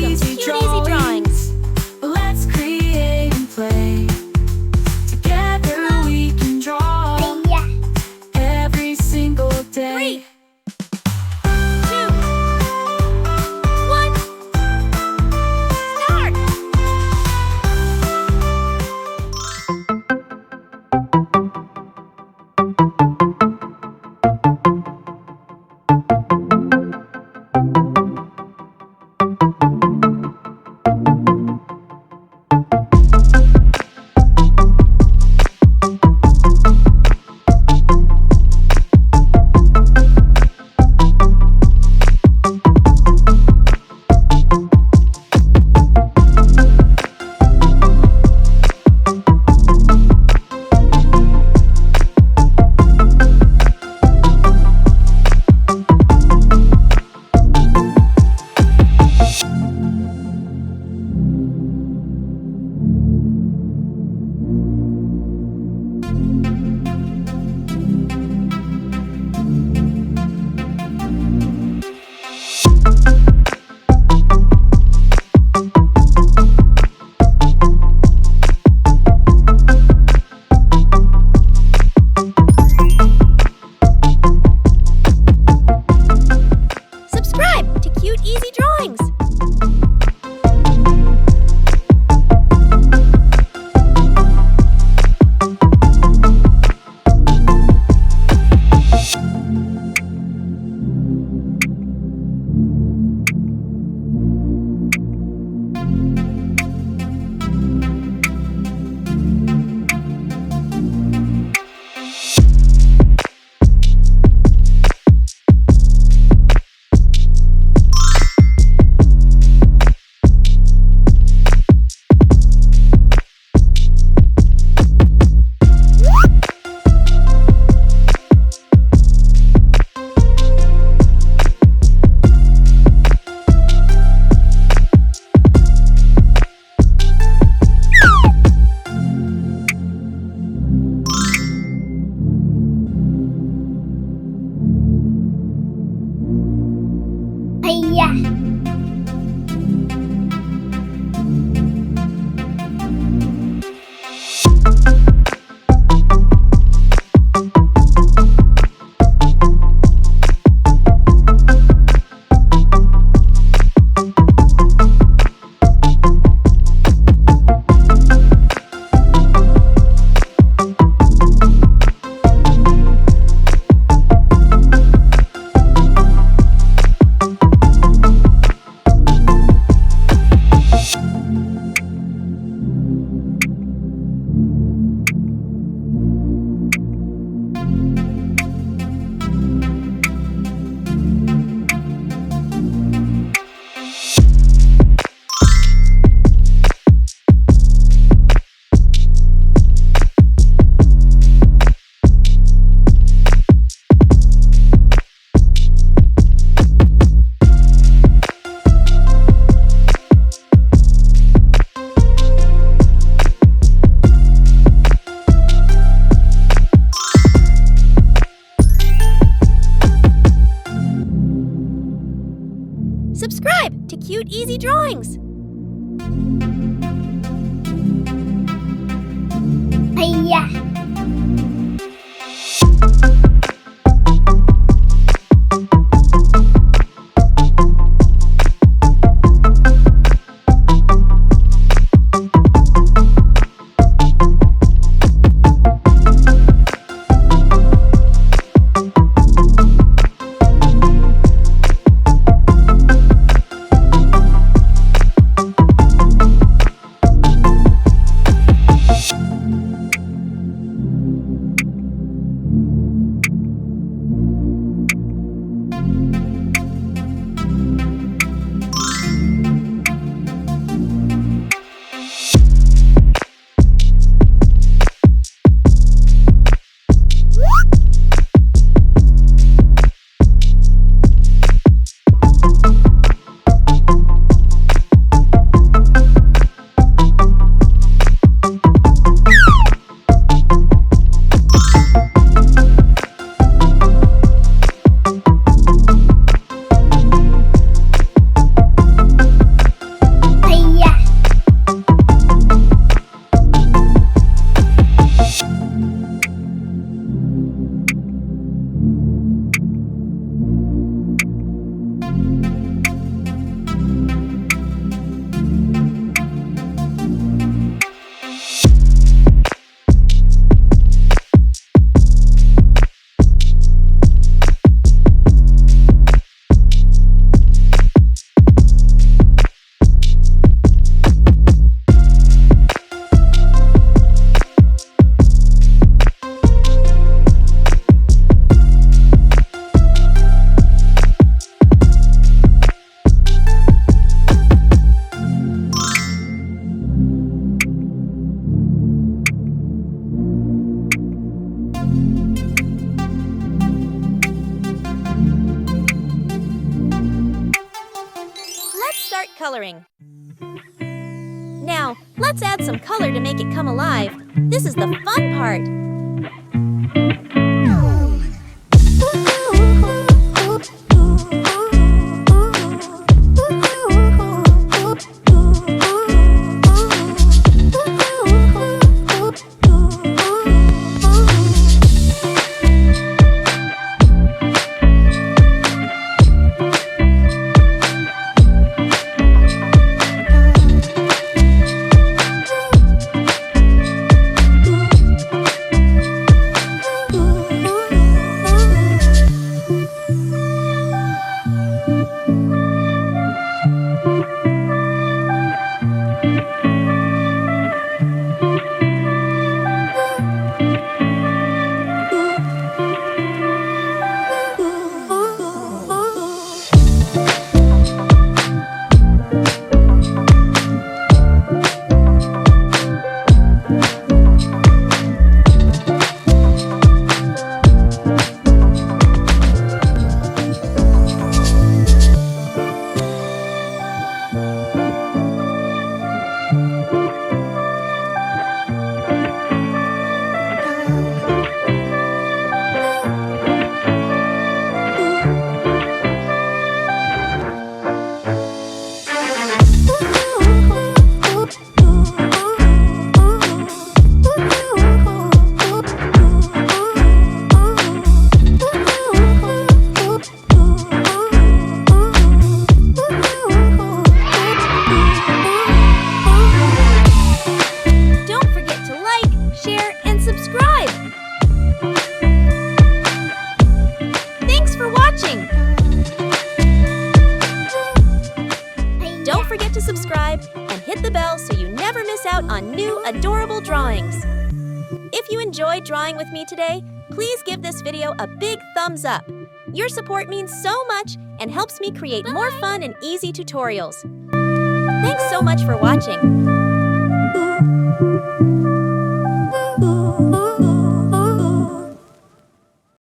Welcome to Cute Easy Drawings. Let's create and play. Together we can draw every single day. 3, 2, 1, start! Subscribe to Cute Easy Drawings. Subscribe to Cute Easy Drawings. coloring. Now, let's add some color to make it come alive. This is the fun part. Don't forget to subscribe and hit the bell so you never miss out on new adorable drawings. If you enjoyed drawing with me today, please give this video a big thumbs up. Your support means so much and helps me create more fun and easy tutorials. Thanks so much for watching.